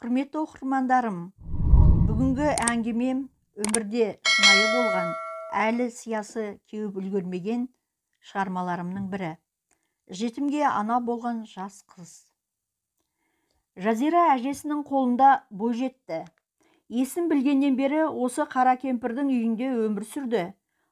Құрметті оқырмандарым, бүгінгі әңгімем өмірде шынайы болған, әлі сиясы кеуіп үлгермеген шығармаларымның бірі. Жетімге ана болған жас қыз. Жазира әжесінің қолында бойжетті. Есін білгеннен бері осы қара кемпірдің үйінде өмір сүрді.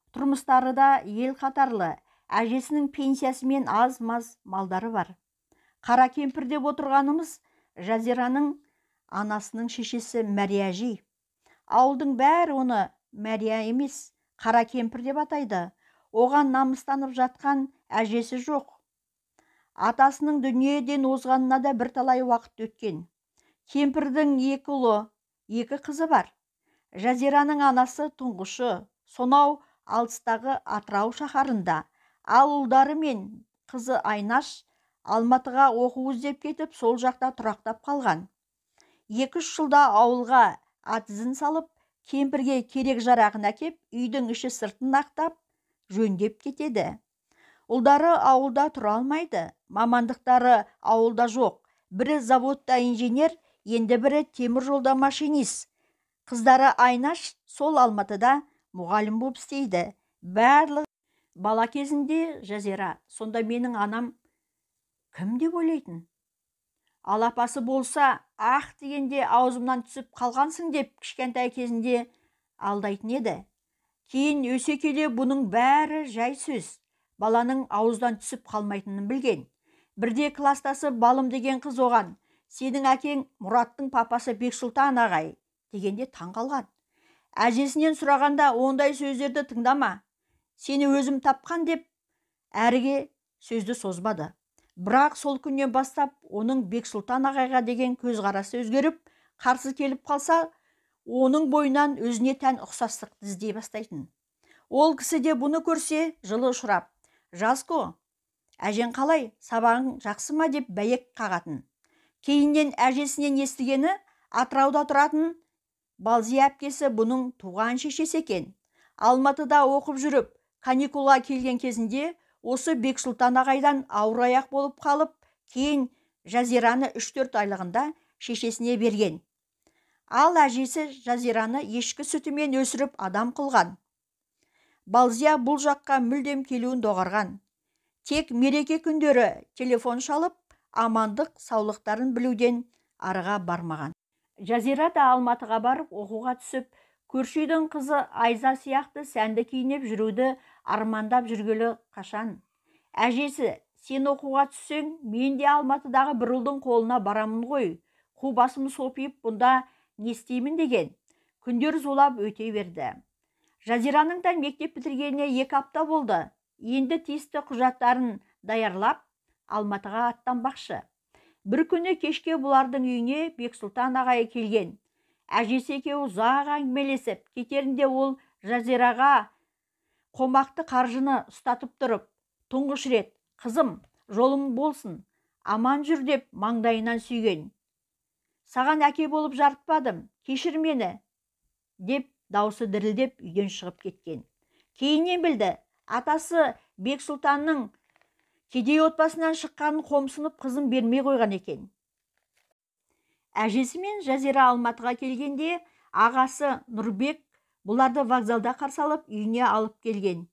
Тұрмыстары да ел қатарлы, әжесінің пенсиясымен аз-маз малдары бар. Қара кемпір деп отырғанымыз Жазираның анасының шешесі Мәрия әжей. Ауылдың бәрі оны Мәрия емес, қара кемпір деп атайды. Оған намыстанып жатқан әжесі жоқ. Атасының дүниеден озғанына да бірталай уақыт өткен. Кемпірдің 2 ұлы, 2 қызы бар. Жазираның анасы тұңғышы, сонау алыстағы Атырау шаһарында. Ал ұлдары мен қызы Айнаш Алматыға оқу іздеп кетіп, сол жақта тұрақтап қалған. 2-3 жылда ауылға ат ізін салып, кемпірге керек жарағын әкеп, үйдің іші сыртын ақтап, жөндеп кетеді. Ұлдары ауылда тұра алмайды. Мамандықтары ауылда жоқ. Бірі заводта инженер, енді бірі темір жолда машинист. Қыздары Айнаш сол Алматыда мұғалім болып істейді. Барлығы бала кезінде Жазира, сонда менің анам кім деп ойлайтын? Алапасы болса, ақ дегенде аузымнан түсіп қалғансың деп кішкентай кезінде алдайтын еді. Кейін өсе келе бұның бәрі жай сөз. Баланың ауыздан түсіп қалмайтынын білген. Бірде кластасы Балым деген қыз оған: "Сенің әкең Мұраттың папасы Бексұлтан ағай" дегенде таң қалған. Әжесінен сұрағанда: "Ондай сөздерді тыңдама, сені өзім тапқан" деп әріге сөзді созбады. Бірақ сол күннен бастап оның Бексұлтан ағайға деген көзқарасы өзгеріп, қарсы келіп қалса, оның бойынан өзіне тән ұқсастықты іздей бастайтын. Ол кісі де бұны көрсе, жылы ұшырап: "Жаско, әжең қалай, сабағың жақсы ма?" деп бәйек қағатын. Кейіннен әжесінен естігені Атырауда тұратын Балзия әпкесі бұның туған шешесі екен. Алматыда оқып жүріп, каникулға келген кезінде осы Бексұлтан ағайдан ауыр аяқ болып қалып, кейін Жазираны 3-4 айлығында шешесіне берген. Ал әжесі Жазираны ешкі сүтімен өсіріп адам қылған. Балзия бұл жаққа мүлдем келуін доғарған. Тек мереке күндері телефон шалып, амандық саулықтарын білуден арыға бармаған. Жазира да Алматыға барып оқуға түсіп, көрші үйдің қызы Айза сияқты сәнді киініп жүруді армандап жүргелі қашан. Әжесі: "Сен оқуға түссең, мен де Алматыдағы бір ұлдың қолына барамын ғой. Қу басым сопиып, бұнда не істеймін" деген. Күндер зулап өте берді. Жазираның да мектеп бітіргеніне 2 апта болды. Енді тиісті құжаттарын даярлап, Алматыға аттанбақшы. Bir күні кешке бұлардың үйіне Бексұлтан ағай келген. Әжесі екеуі ұзақ әңгімелесіп, кетерінде ол Жазираға қомақты қаржыны ұстатып тұрып, тұңғыш рет: "Қызым, жолың болсын, аман жүр" деп маңдайынан сүйген. "Саған әке болып жарытпадым, кешір мені" деп даусы дірілдеп үйден шығып кеткен. Кейіннен білді, атасы Бексұлтанның кедей отбасынан шыққанын қомсынып қызын бермей қойған екен. Әжесі мен Жазира Алматыға келгенде ағасы Нұрбек бұларды вокзалда қарсы алып үйіне алып келген.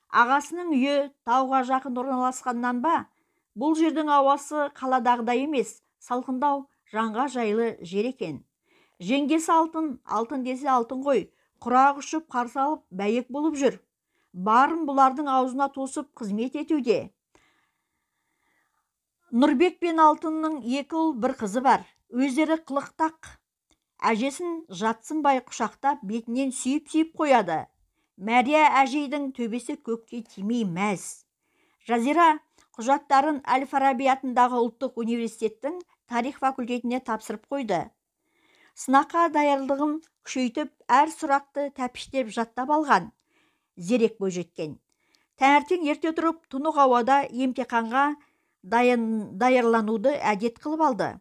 Ағасының үйі тауға жақын орналасқаннан ба, бұл жердің ауасы қаладағыдай емес, салқындау, жанға жайлы жер екен. Жеңгесі алтын десе алтын ғой, құрақ ұшып қарсы алып бәйек болып жүр. Барын бұлардың аузына тосып қызмет етуде. Нұрбек пен Алтынның 2 ұл, 1 қызы бар. Өздері қылықтақ. Әжесін жатсынбай құшақтап, бетінен сүйіп қояды. Мәрия әжейдің төбесі көкке тимей мәз. Жазира құжаттарын Әл-Фараби атындағы ұлттық университеттің тарих факультетіне тапсырып қойды. Сынаққа даярлығын күшейтіп, әр сұрақты тәпіштеп жаттап алған. Зерек бойжеткен. Таңертең ерте тұрып, тұнық ауада емтиханға даярлануды әдет қылып алды.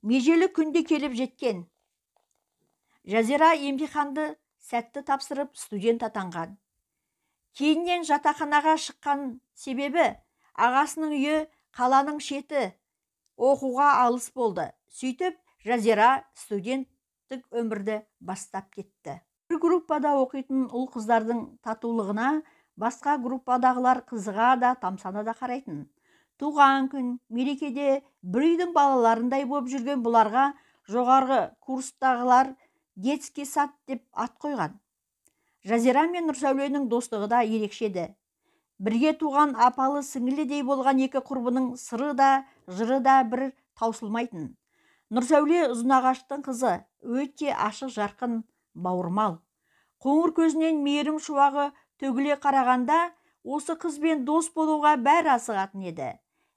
Межелі күнде келіп жеткен. Жазира емтиханды сәтті тапсырып студент атанған. Кейіннен жатақханаға шыққан себебі ағасының үйі қаланың шеті, оқуға алыс болды. Сөйтіп Жазира студенттік өмірді бастап кетті. Бір группада оқитын ұл қыздардың татулығына басқа группадағылар қызыға да тамсана да қарайтын. Туған күн, мерекеде бір үйдің балаларындай болып жүрген бұларға жоғарғы курстағылар детский сад деп ат қойған. Жазира мен Нұрсәуленің достығы да ерекшеді. Бірге туған апалы сіңілідей болған екі құрбының сыры да, жыры да бір таусылмайтын. Нұрсәуле Ұзынағаштың қызы, өте ашық жарқын, бауырмал. Қоңыр көзінен мейірім шуағы төгіле қарағанда, осы қызбен дос болуға бәрі асығатын еді.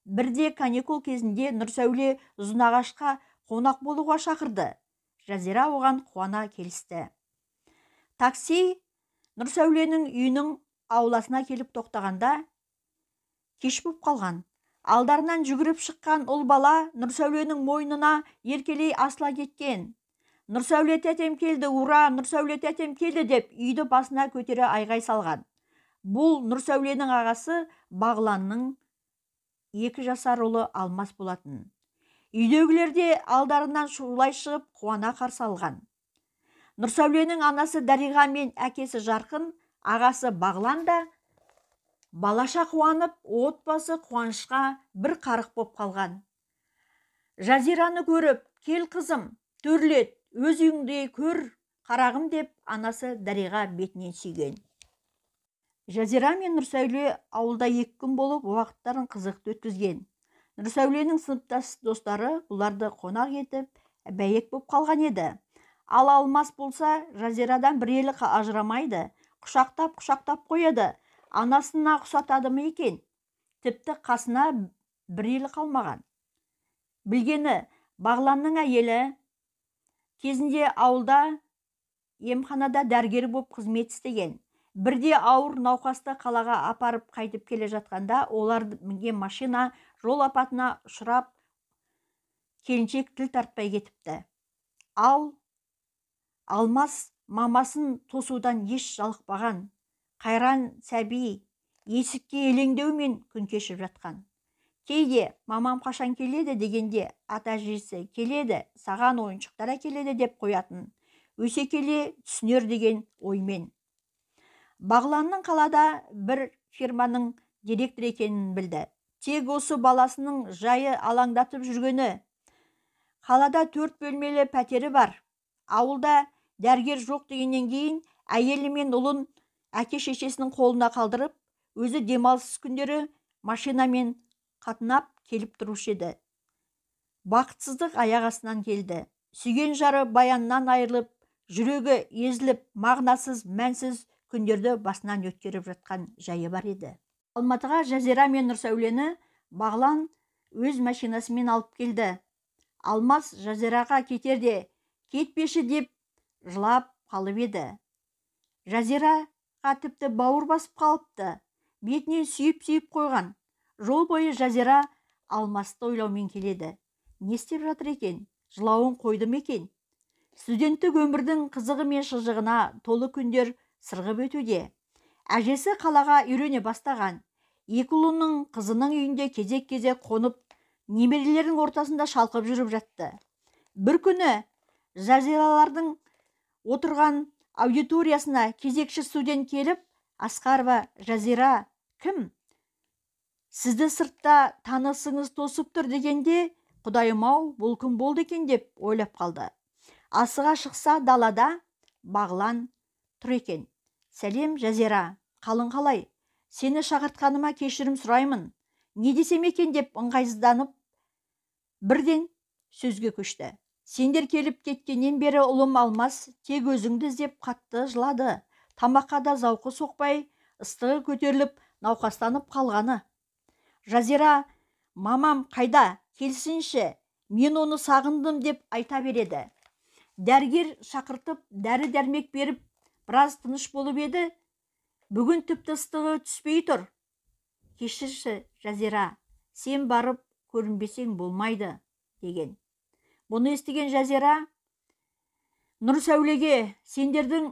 Бірде каникул кезінде Нұрсәуле Ұзынағашқа қонақ болуға шақырды. Жазира оған қуана келісті. Такси Нұрсәуленің үйінің ауласына келіп тоқтағанда кеш болып қалған. Алдарынан жүгіріп шыққан ұл бала Нұрсәуленің мойнына еркелей асыла кеткен. Нұрсәуле тәтем келді, ура, Нұрсәуле тәтем келді деп үйді басына көтере айғай салған. Бұл Нұрсәуленің ағасы Бағланның 2 жасар ұлы Алмас болатын. Үйдегілер де алдарынан шулай шығып қуана қарсы алған. Нұрсәуленің анасы Дариға мен әкесі Жарқын, ағасы Бағлан да балаша қуанып, отбасы қуанышқа бір қарық боп қалған. Жазираны көріп, кел қызым, төрлет, өз үйіңде көр, қарағым деп анасы Дариға бетінен сүйген. Жазира мен Нұрсәуле ауылда 2 күн болып уақыттарын қызықты өткізген. Нұрсәуленің сыныптас достары бұларды қонақ етіп, бәйек боп қалған еді. Ал Алмас болса, Жазирадан бір елі ажырамайды, құшақтап қояды. Анасына ұқсатады ма екен? Тіпті қасына бір елі қалмаған. Білгені, Бағланның әйелі кезінде ауылда емханада дәрігер болып қызмет істеген. Бірде ауыр науқасты қалаға апарып қайтып келе жатқанда, олар мінген машина жол апатына ұшырап, келіншек тіл тартпай кетіпті. Ал Алмас мамасын тосудан еш жалықпаған. Қайран сәби есікке елеңдеумен күн кешіп жатқан. Кейде мамам қашан келеді дегенде, ата-әжесі келеді, саған ойыншықтар әкеледі деп қоятын. Өсе келе түсінер деген оймен. Бағланның қалада бір фирманың директор екенін білді. Тек осы баласының жайы алаңдатып жүргені. Қалада 4 бөлмелі пәтері бар. Ауылда дәрігер жоқ дегеннен кейін әйелі мен ұлын әке-шешесінің қолына қалдырып, өзі демалыс күндері машинамен қатынап келіп тұрушы еді. Бақытсыздық аяқ астынан келді. Сүйген жары баяннан айырылып, жүрегі езіліп, мағынасыз, мәнсіз күндерді басынан өткеріп жатқан жайы бар еді. Алматыға Жазира мен Нұрсәулені Бағлан өз машинасымен алып келді. Алмас Жазираға кетерде, кетпеші деп жылап қалып еді. Жазираға тіпті бауыр басып қалыпты. Бетінен сүйіп қойған. Жол бойы Жазира Алмасты ойлаумен келеді. Не істеп жатыр екен? Жылауын қойды ма екен? Студенттік өмірдің қызығы мен шыжығына толы күндер сырғып өтуде. Әжесі қалаға үйрене бастаған. 2 ұлының қызының үйінде кезек-кезек қонып, немерелердің ортасында шалқып жүріп жатты. Бір күні Жазиралардың отырған аудиториясына кезекші студент келіп, Асқарова Жазира, кім? Сізді сыртта танысыңыз тосып тұр дегенде, құдайым-ау, бұл кім болды екен деп ойлап қалды. Асыға шықса далада Бағлан тұр екен. Сәлем Жазира, қалың қалай? Сені шақыртқаныма кешірім сұраймын. Не десем екен деп ыңғайсызданып, бірден сөзге көшті. Сендер келіп кеткеннен бері ұлым Алмас тек өзіңді іздеп қатты жылады. Тамаққа да зауқы соқпай, ыстығы көтеріліп, науқастанып қалғаны. Жазира, мамам қайда? Келсінші, мен оны сағындым деп айта береді. Дәрігер шақыртып, дәрі-дәрмек беріп, біраз тыныш болып еді. Бүгін тіпті ыстығы түспей тұр. Кешірші, Жазира, сен барып көрінбесең болмайды, деген. Бұны естіген Жазира, Нұрсәулеге, сендердің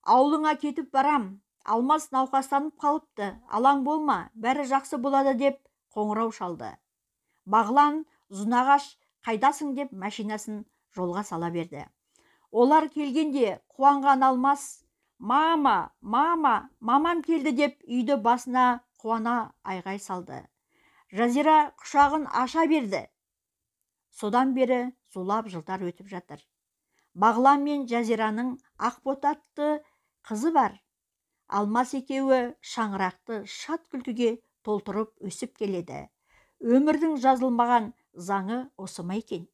ауылыңа кетіп барам. Алмас науқастанып қалыпты. Алаң болма, бәрі жақсы болады деп қоңырау шалды. Бағлан Ұзынағаш қайдасың деп машинасын жолға сала берді. Олар келгенде қуанған Алмас мама, мамам келді деп үйді басына қуана айғай салды. Жазира құшағын аша берді. Содан бері зулап жылдар өтіп жатыр. Бағлан мен Жазираның Ақбота атты қызы бар. Алмас екеуі шаңырақты шат күлкіге толтырып өсіп келеді. Өмірдің жазылмаған заңы осы ма екен?